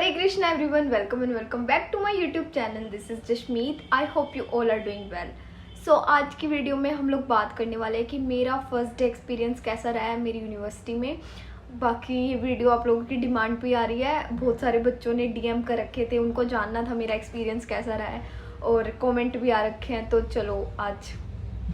Hare Krishna everyone, welcome and welcome back to my YouTube channel. This is Jashmeet. I hope you all are doing well. So आज की video में हम लोग बात करने वाले हैं कि मेरा फर्स्ट डे एक्सपीरियंस कैसा रहा है मेरी यूनिवर्सिटी में। बाकी ये वीडियो आप लोगों की डिमांड पे आ रही है, बहुत सारे बच्चों ने डीएम कर रखे थे, उनको जानना था मेरा एक्सपीरियंस कैसा रहा है और कमेंट भी आ रखे हैं। तो चलो आज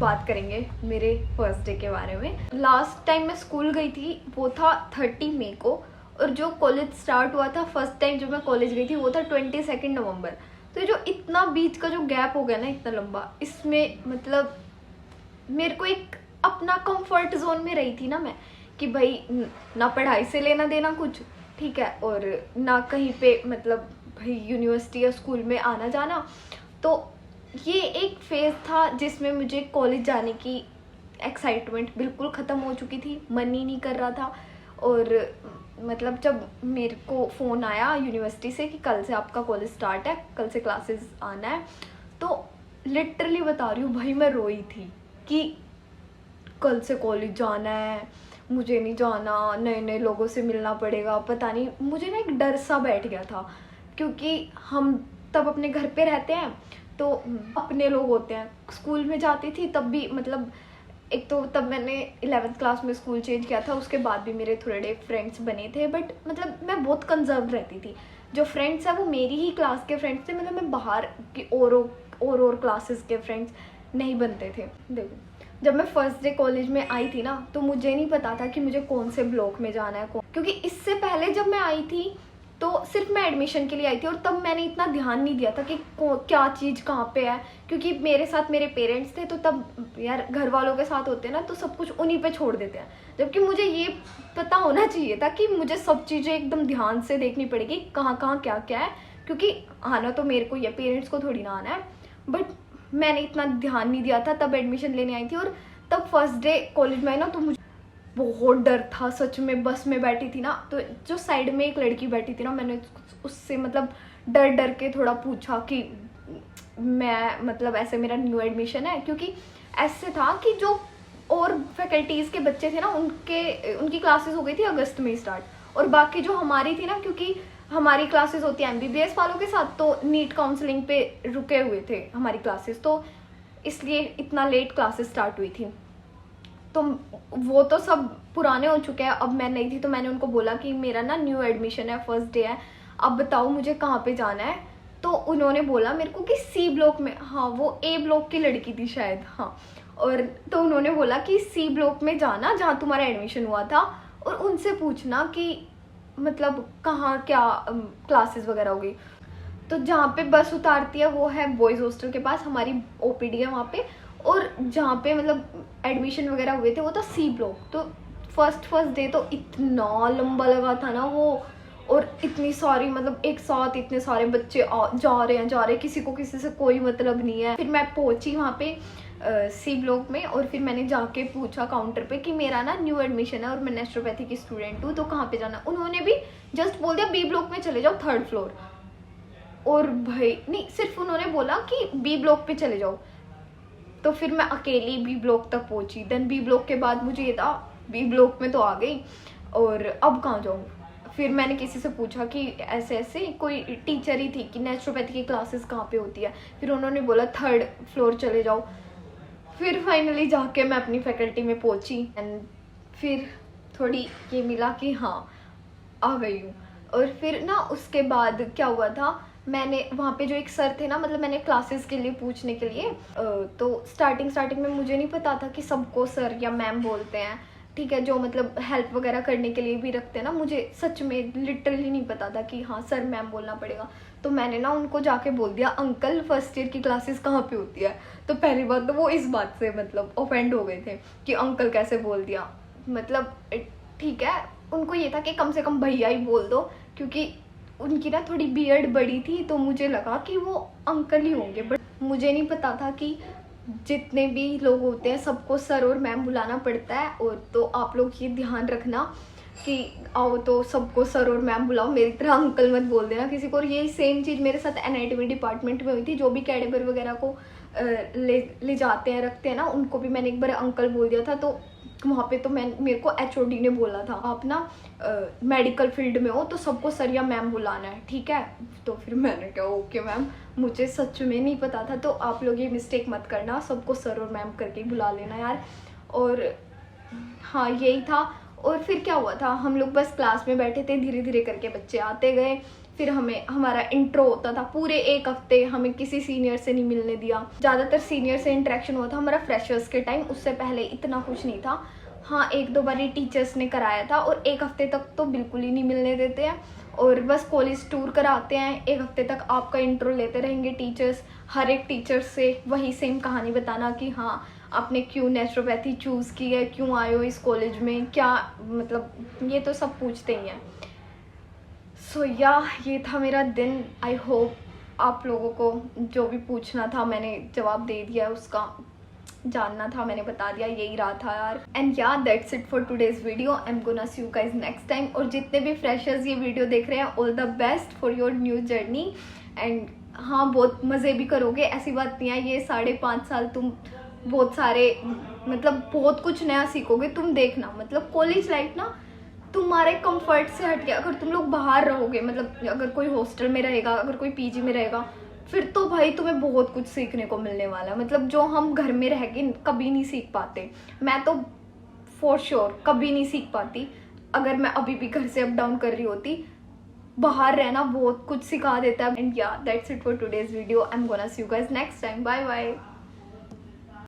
बात करेंगे मेरे फर्स्ट डे के बारे में। लास्ट टाइम मैं स्कूल गई थी वो था 30 मई को, और जो कॉलेज स्टार्ट हुआ था फर्स्ट टाइम जब मैं कॉलेज गई थी वो था 22 नवंबर। तो जो इतना बीच का जो गैप हो गया ना, इतना लंबा, इसमें मतलब मेरे को एक अपना कंफर्ट जोन में रही थी ना मैं, कि भाई ना पढ़ाई से लेना देना कुछ, ठीक है, और ना कहीं पे मतलब भाई यूनिवर्सिटी या स्कूल में आना जाना। तो ये एक फेज़ था जिसमें मुझे कॉलेज जाने की एक्साइटमेंट बिल्कुल ख़त्म हो चुकी थी, मन ही नहीं कर रहा था। और मतलब जब मेरे को फ़ोन आया यूनिवर्सिटी से कि कल से आपका कॉलेज स्टार्ट है, कल से क्लासेस आना है, तो लिटरली बता रही हूँ भाई मैं रोई थी कि कल से कॉलेज जाना है, मुझे नहीं जाना, नए नए लोगों से मिलना पड़ेगा, पता नहीं, मुझे ना एक डर सा बैठ गया था। क्योंकि हम तब अपने घर पे रहते हैं तो अपने लोग होते हैं। स्कूल में जाती थी तब भी मतलब एक तो तब मैंने 11th क्लास में स्कूल चेंज किया था, उसके बाद भी मेरे थोड़े फ्रेंड्स बने थे, बट मतलब मैं बहुत कंजर्व रहती थी। जो फ्रेंड्स हैं वो मेरी ही क्लास के फ्रेंड्स थे, मतलब मैं बाहर की और क्लासेस के फ्रेंड्स नहीं बनते थे। देखो जब मैं फर्स्ट डे कॉलेज में आई थी ना, तो मुझे नहीं पता था कि मुझे कौन से ब्लॉक में जाना है, क्योंकि इससे पहले जब मैं आई थी तो सिर्फ मैं एडमिशन के लिए आई थी, और तब मैंने इतना ध्यान नहीं दिया था कि क्या चीज़ कहाँ पे है, क्योंकि मेरे साथ मेरे पेरेंट्स थे। तो तब यार घर वालों के साथ होते हैं ना, तो सब कुछ उन्हीं पे छोड़ देते हैं, जबकि मुझे ये पता होना चाहिए था कि मुझे सब चीज़ें एकदम ध्यान से देखनी पड़ेगी, कहाँ कहाँ क्या क्या है, क्योंकि आना तो मेरे को ही है, पेरेंट्स को थोड़ी ना आना है। बट मैंने इतना ध्यान नहीं दिया था, तब एडमिशन लेने आई थी, और तब फर्स्ट डे कॉलेज में आई ना, तो मुझे बहुत डर था सच में। बस में बैठी थी ना, तो जो साइड में एक लड़की बैठी थी ना, मैंने उससे मतलब डर डर के थोड़ा पूछा कि मैं मतलब ऐसे मेरा न्यू एडमिशन है, क्योंकि ऐसे था कि जो और फैकल्टीज़ के बच्चे थे ना, उनकी क्लासेस हो गई थी अगस्त में स्टार्ट, और बाकी जो हमारी थी ना, क्योंकि हमारी क्लासेस होती है एमबीबीएस वालों के साथ, तो नीट काउंसलिंग पे रुके हुए थे हमारी क्लासेस, तो इसलिए इतना लेट क्लासेस स्टार्ट हुई थी। तो वो तो सब पुराने हो चुके हैं, अब मैं नहीं थी, तो मैंने उनको बोला कि मेरा ना न्यू एडमिशन है, फर्स्ट डे है, अब बताओ मुझे कहाँ पे जाना है। तो उन्होंने बोला मेरे को कि सी ब्लॉक में, हाँ वो ए ब्लॉक की लड़की थी शायद, हाँ, और तो उन्होंने बोला कि सी ब्लॉक में जाना जहाँ तुम्हारा एडमिशन हुआ था, और उनसे पूछना कि मतलब कहाँ क्या क्लासेस वगैरह होगी। तो जहाँ पे बस उतारती है वो है बॉयज़ हॉस्टल के पास, हमारी ओपीडी है वहाँ पे, और जहाँ पे मतलब एडमिशन वगैरह हुए थे वो था सी ब्लॉक। तो फर्स्ट डे तो इतना लंबा लगा था ना वो, और इतनी सारी मतलब एक साथ इतने सारे बच्चे जा रहे हैं, किसी को किसी से कोई मतलब नहीं है। फिर मैं पहुंची वहाँ पे सी ब्लॉक में, और फिर मैंने जाके पूछा काउंटर पे कि मेरा ना न्यू एडमिशन है और मैं नेचुरोपैथी की स्टूडेंट हूँ, तो कहाँ पे जाना। उन्होंने भी जस्ट बोल दिया बी ब्लॉक में चले जाओ, 3rd फ्लोर। और भाई नहीं, सिर्फ उन्होंने बोला कि बी ब्लॉक पे चले जाओ। तो फिर मैं अकेली बी ब्लॉक तक पहुंची। देन बी ब्लॉक के बाद मुझे ये था बी ब्लॉक में तो आ गई, और अब कहाँ जाऊँ। फिर मैंने किसी से पूछा कि ऐसे ऐसे, कोई टीचर ही थी कि नेचुरोपैथी की क्लासेस कहाँ पे होती है। फिर उन्होंने बोला 3rd फ्लोर चले जाओ। फिर फाइनली जाके मैं अपनी फैकल्टी में पहुंची, एंड फिर थोड़ी ये मिला कि हाँ आ गई हूँ। और फिर ना उसके बाद क्या हुआ था, मैंने वहाँ पे जो एक सर थे ना, मतलब मैंने क्लासेस के लिए पूछने के लिए, तो स्टार्टिंग में मुझे नहीं पता था कि सबको सर या मैम बोलते हैं, ठीक है, जो मतलब हेल्प वगैरह करने के लिए भी रखते हैं ना, मुझे सच में लिटरली नहीं पता था कि हाँ सर मैम बोलना पड़ेगा। तो मैंने ना उनको जाके बोल दिया अंकल फर्स्ट ईयर की क्लासेस कहाँ पे होती है। तो पहली बात तो वो इस बात से मतलब ऑफेंड हो गए थे कि अंकल कैसे बोल दिया, मतलब ठीक है, उनको ये था कि कम से कम भैया ही बोल दो, क्योंकि उनकी ना थोड़ी बियर्ड बड़ी थी, तो मुझे लगा कि वो अंकल ही होंगे। बट मुझे नहीं पता था कि जितने भी लोग होते हैं सबको सर और मैम बुलाना पड़ता है। और तो आप लोग ये ध्यान रखना कि आओ तो सबको सर और मैम बुलाओ, मेरी तरह अंकल मत बोल देना किसी को। और ये सेम चीज़ मेरे साथ एनाटॉमी डिपार्टमेंट में हुई थी, जो भी कैडेबर वगैरह को ले जाते हैं रखते हैं ना, उनको भी मैंने एक बार अंकल बोल दिया था, तो वहाँ पे तो मेरे को HOD ने बोला था आप ना मेडिकल फील्ड में हो तो सबको सर या मैम बुलाना है, ठीक है। तो फिर मैंने कहा ओके मैम, मुझे सच में नहीं पता था, तो आप लोग ये मिस्टेक मत करना, सबको सर और मैम करके ही बुला लेना यार। और हाँ यही था। और फिर क्या हुआ था, हम लोग बस क्लास में बैठे थे, धीरे धीरे करके बच्चे आते गए। फिर हमारा इंट्रो होता था, पूरे 1 हफ्ते हमें किसी सीनियर से नहीं मिलने दिया। ज़्यादातर सीनियर से इंटरेक्शन हुआ था हमारा फ्रेशर्स के टाइम, उससे पहले इतना कुछ नहीं था। हाँ 1-2 बार टीचर्स ने कराया था, और 1 हफ्ते तक तो बिल्कुल ही नहीं मिलने देते हैं। और बस कॉलेज टूर कराते हैं, 1 हफ्ते तक आपका इंट्रो लेते रहेंगे टीचर्स। हर एक टीचर से वही सेम कहानी बताना कि हाँ आपने क्यों नेचुरोपैथी चूज़ की है, क्यों आए हो इस कॉलेज में, क्या मतलब ये तो सब पूछते ही हैं। सो ये था मेरा दिन। आई होप आप लोगों को जो भी पूछना था मैंने जवाब दे दिया, उसका जानना था मैंने बता दिया, यही रहा था यार। And that's it for today's video. I am gonna see you guys next time. और जितने भी फ्रेशर्स ये वीडियो देख रहे हैं, all the best for your new journey. And हाँ बहुत मज़े भी करोगे, ऐसी बात नहीं है, ये 5.5 साल तुम बहुत सारे मतलब बहुत कुछ नया सीखोगे। तुम देखना, मतलब कॉलेज लाइफ ना तुम्हारे कंफर्ट से हट के, अगर तुम लोग बाहर रहोगे, मतलब अगर कोई हॉस्टल में रहेगा, अगर कोई PG में रहेगा, फिर तो भाई तुम्हें बहुत कुछ सीखने को मिलने वाला है, मतलब जो हम घर में रह के कभी नहीं सीख पाते। मैं तो फॉर श्योर कभी नहीं सीख पाती अगर मैं अभी भी घर से अप डाउन कर रही होती। बाहर रहना बहुत कुछ सिखा देता है। And that's it for today's video. I am gonna see you guys next time. Bye bye.